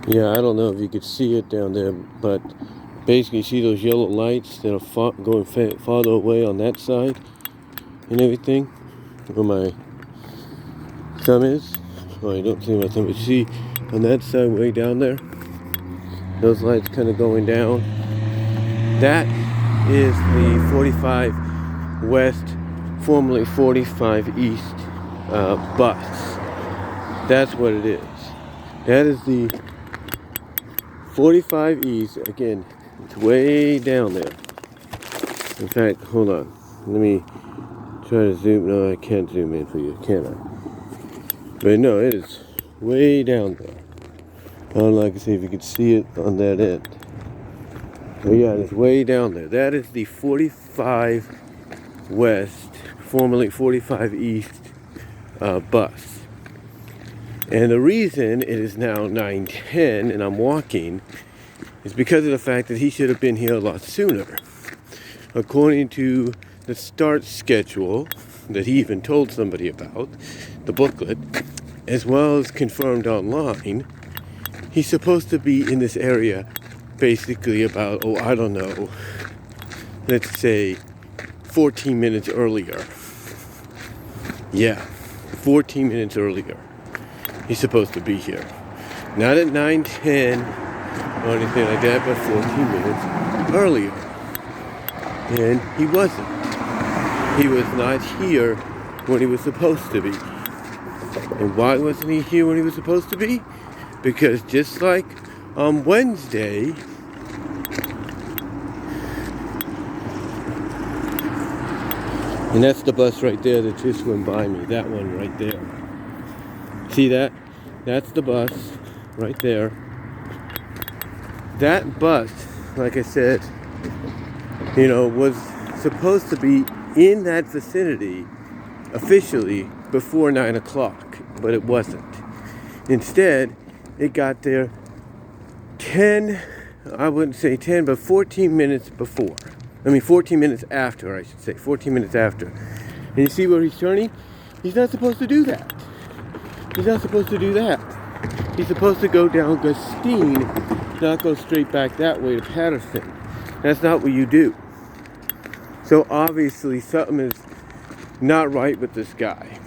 Yeah, I don't know if you could see it down there, but basically, see those yellow lights that are going farther away on that side and everything, where my thumb is. Well, I don't see my thumb, but see on that side way down there, those lights kind of going down. That is the 45 West, formerly 45 East bus. That's what it is. That is the 45 East. Again, it's way down there. In fact, hold on. Let me try to zoom. No, I can't zoom in for you, can I? But no, it is way down there. I don't like to see if you can see it on that end. But yeah, it's way down there. That is the 45 West, formerly 45 East bus. And the reason it is now 9:10 and I'm walking is because of the fact that he should have been here a lot sooner. According to the start schedule that he even told somebody about, the booklet, as well as confirmed online, he's supposed to be in this area basically about, I don't know, let's say 14 minutes earlier. Yeah, 14 minutes earlier. He's supposed to be here. Not at 9:10 or anything like that, but 14 minutes earlier. And he wasn't. He was not here when he was supposed to be. And why wasn't he here when he was supposed to be? Because just like on Wednesday, and that's the bus right there that just went by me, that one right there. See that? That's the bus right there. That bus, like I said, was supposed to be in that vicinity officially before 9 o'clock, but it wasn't. Instead, it got there I wouldn't say 10, but 14 minutes before. 14 minutes after, I should say. 14 minutes after. And you see where he's turning? He's not supposed to do that. He's not supposed to do that. He's supposed to go down Gustine, not go straight back that way to Patterson. That's not what you do. So obviously something is not right with this guy.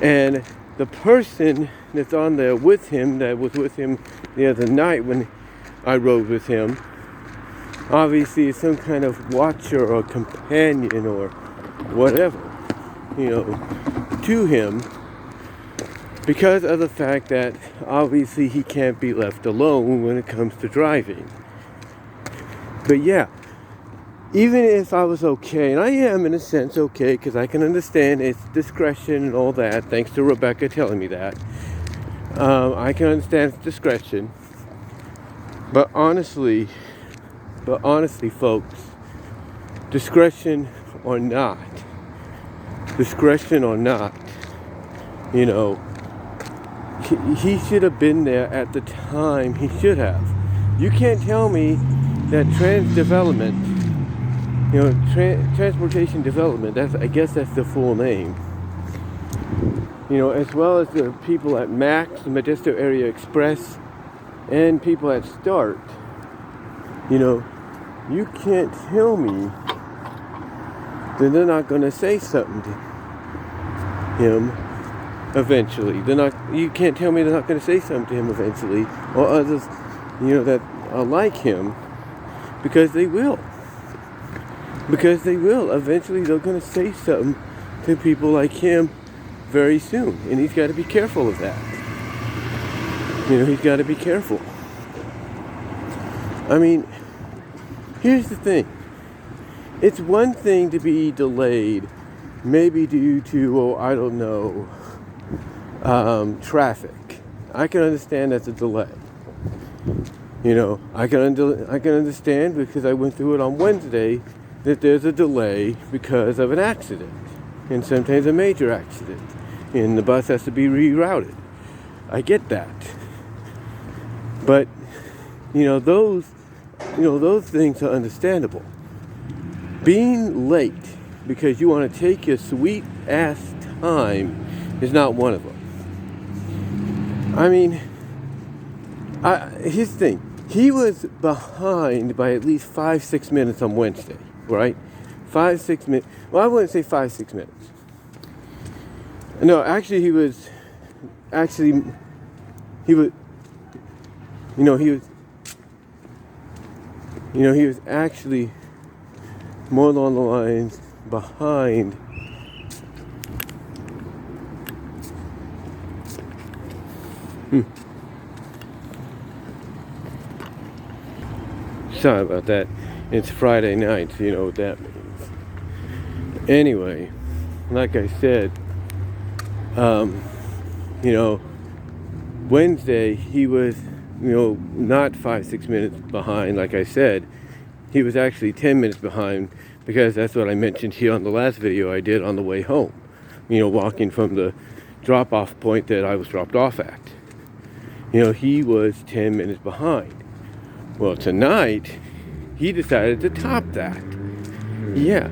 And the person that's on there with him, that was with him the other night when I rode with him, obviously is some kind of watcher or companion or whatever, to him, because of the fact that obviously he can't be left alone when it comes to driving. But yeah, even if I was okay, and I am in a sense okay, because I can understand it's discretion and all that, thanks to Rebecca telling me that. I can understand it's discretion. But honestly, folks, discretion or not, he should have been there at the time he should have. You can't tell me that transportation development, I guess that's the full name, as well as the people at MAX, the Modesto Area Express, and people at START, you can't tell me that they're not going to say something to him eventually. You can't tell me they're not going to say something to him eventually, or others, that are like him, because they will. Eventually they're going to say something to people like him very soon. And he's got to be careful of that. He's got to be careful. Here's the thing. It's one thing to be delayed, maybe due to, traffic. I can understand that's a delay. I can understand, because I went through it on Wednesday, that there's a delay because of an accident, and sometimes a major accident, and the bus has to be rerouted. I get that. But, those things are understandable. Being late because you want to take your sweet ass time is not one of them. His thing, he was behind by at least 5-6 minutes on Wednesday, right? 5-6 minutes. Well, I wouldn't say 5-6 minutes. No, actually, he was actually more along the lines behind. Sorry about that. It's Friday night, so you know what that means. Anyway, like I said, Wednesday he was, not 5-6 minutes behind. Like I said, he was actually 10 minutes behind, because that's what I mentioned here on the last video I did on the way home. Walking from the drop-off point that I was dropped off at. He was 10 minutes behind. Well, tonight, he decided to top that. Yeah,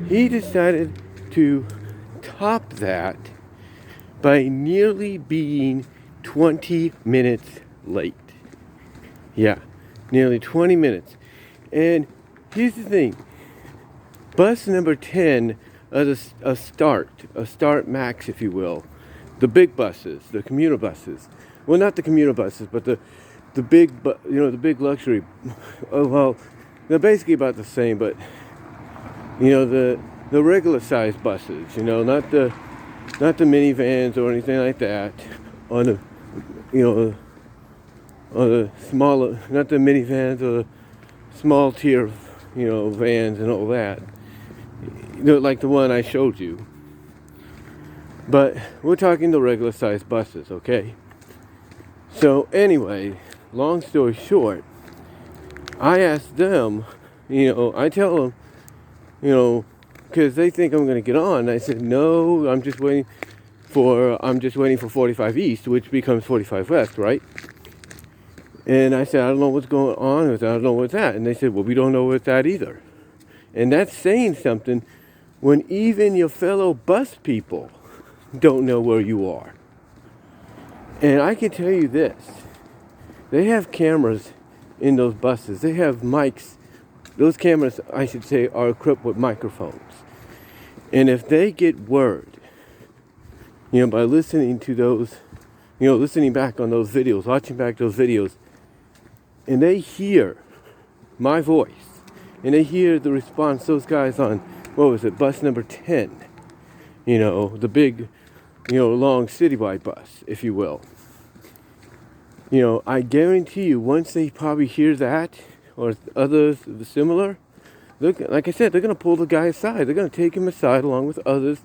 he decided to top that by nearly being 20 minutes late. Yeah, nearly 20 minutes. And here's the thing. Bus number 10 is a start max, if you will. The big buses, the commuter buses. Well, not the commuter buses, but the big, the big luxury. Oh, well, they're basically about the same, but the regular sized buses. Not the minivans or anything like that. On the smaller, not the minivans or the small tier, vans and all that. Like the one I showed you. But we're talking the regular sized buses, okay? So anyway, long story short, I asked them, I tell them, because they think I'm going to get on. I said, no, I'm just waiting for 45 East, which becomes 45 West, right? And I said, I don't know what's going on with that. I don't know what's that. And they said, well, we don't know what's that either. And that's saying something when even your fellow bus people don't know where you are. And I can tell you this. They have cameras in those buses. They have mics. Those cameras, I should say, are equipped with microphones. And if they get word, by listening to those, listening back on those videos, watching back those videos, and they hear my voice, and they hear the response those guys on, bus number 10, the big, long citywide bus, if you will. I guarantee you, once they probably hear that, or others similar, like I said, they're going to pull the guy aside. They're going to take him aside along with others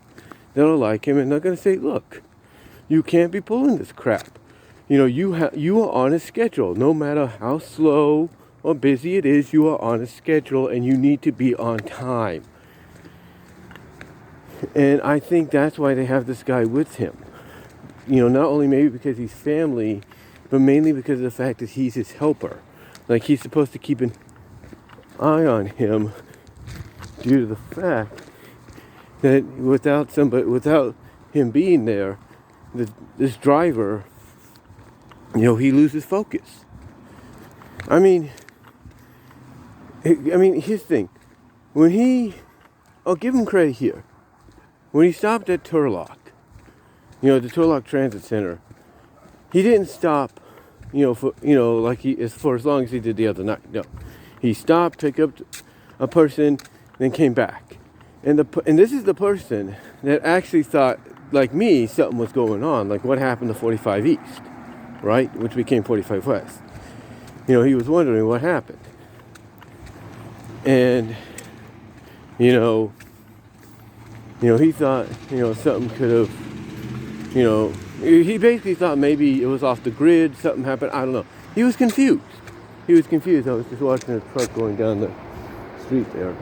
that are like him, and they're going to say, look, you can't be pulling this crap. You are on a schedule. No matter how slow or busy it is, you are on a schedule, and you need to be on time. And I think that's why they have this guy with him. Not only maybe because he's family, but mainly because of the fact that he's his helper. Like, he's supposed to keep an eye on him due to the fact that without him being there, this driver, he loses focus. I mean, his thing, I'll give him credit here. When he stopped at Turlock, the Turlock Transit Center, he didn't stop, for as long as he did the other night. No, he stopped, picked up a person, then came back. And this is the person that actually thought, like me, something was going on. Like, what happened to 45 East, right? Which became 45 West. He was wondering what happened. And, he thought, something could have, he basically thought maybe it was off the grid, something happened, I don't know. He was confused. I was just watching a truck going down the street there.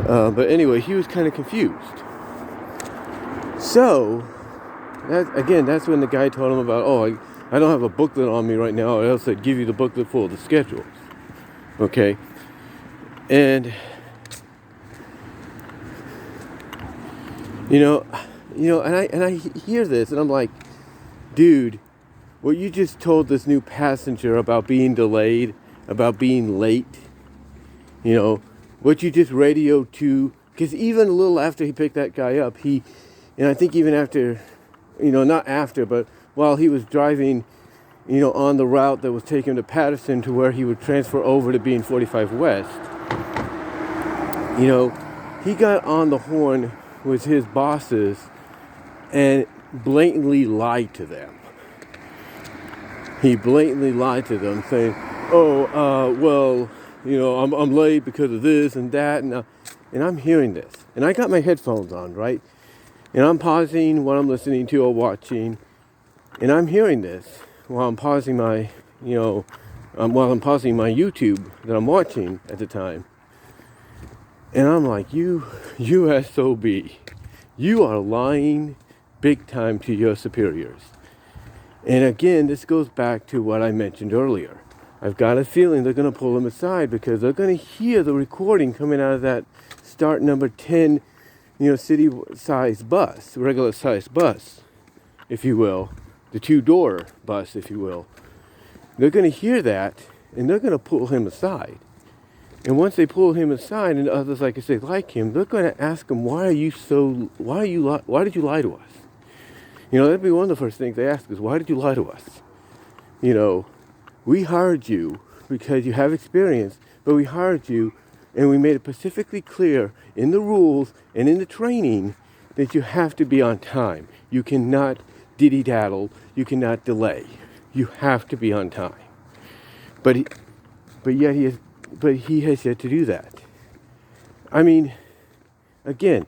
But anyway, he was kind of confused. So, that's when the guy told him about, I don't have a booklet on me right now, or else I'd give you the booklet full of the schedules. Okay? And, and I hear this, and I'm like, dude, what you just told this new passenger about being delayed, about being late, you know, what you just radioed to, because even a little after he picked that guy up, and I think even after, not after, but while he was driving, on the route that was taking him to Patterson to where he would transfer over to being 45 West, he got on the horn with his bosses and blatantly lied to them. He blatantly lied to them, saying, I'm late because of this and that, and I'm hearing this. And I got my headphones on, right? And I'm pausing what I'm listening to or watching, and I'm hearing this while I'm pausing my, while I'm pausing my YouTube that I'm watching at the time. And I'm like, you SOB, you are lying big time to your superiors. And again, this goes back to what I mentioned earlier. I've got a feeling they're going to pull him aside because they're going to hear the recording coming out of that start number 10, city-sized bus, regular-sized bus, if you will, the two-door bus, if you will. They're going to hear that, and they're going to pull him aside. And once they pull him aside, and others, like I say, like him, they're going to ask him, why did you lie to us? That'd be one of the first things they ask is, why did you lie to us? We hired you because you have experience, but we hired you and we made it specifically clear in the rules and in the training that you have to be on time. You cannot diddy-daddle. You cannot delay. You have to be on time. But he has yet to do that. I mean, again,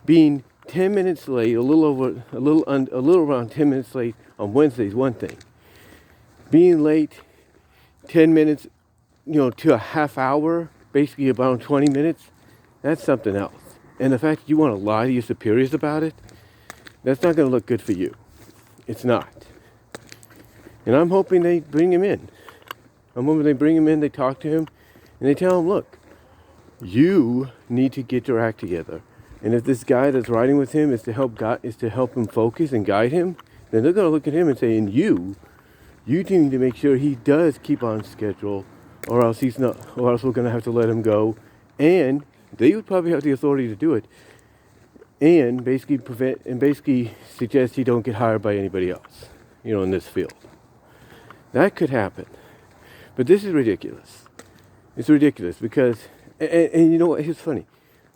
being 10 minutes late, a little around 10 minutes late on Wednesday is one thing. Being late 10 minutes, to a half hour, basically about 20 minutes, that's something else. And the fact that you want to lie to your superiors about it, that's not going to look good for you. It's not. And I'm hoping they bring him in. They talk to him, and they tell him, look, you need to get your act together. And if this guy that's riding with him is to help him focus and guide him, then they're going to look at him and say, and you need to make sure he does keep on schedule, or else we're going to have to let him go. And they would probably have the authority to do it, and basically suggest he don't get hired by anybody else, in this field. That could happen. But this is ridiculous. It's ridiculous because, and you know what, it's funny.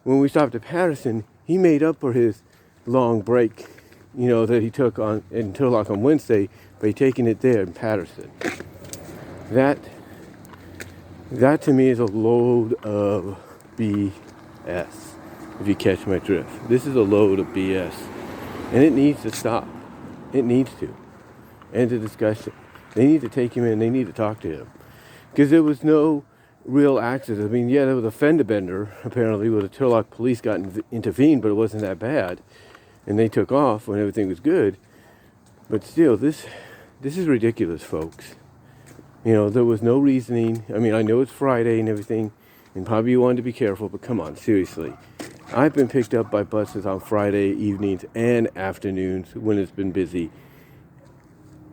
When we stopped at Patterson, he made up for his long break, that he took in Turlock on Wednesday by taking it there in Patterson. That to me is a load of BS, if you catch my drift. This is a load of BS. And it needs to stop. It needs to. End the discussion. They need to take him in. They need to talk to him. Because there was no real accident. I mean, yeah, there was a fender bender, apparently, where the Turlock police got intervened, but it wasn't that bad. And they took off when everything was good. But still, this is ridiculous, folks. There was no reasoning. I mean, I know it's Friday and everything, and probably you wanted to be careful, but come on, seriously. I've been picked up by buses on Friday evenings and afternoons when it's been busy,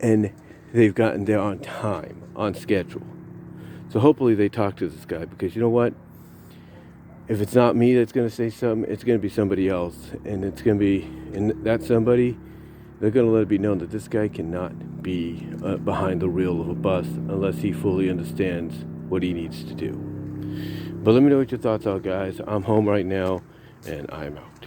and they've gotten there on time, on schedule. So hopefully they talk to this guy, because you know what? If it's not me that's going to say something, it's going to be somebody else. And that somebody, they're going to let it be known that this guy cannot be behind the wheel of a bus unless he fully understands what he needs to do. But let me know what your thoughts are, guys. I'm home right now, and I'm out.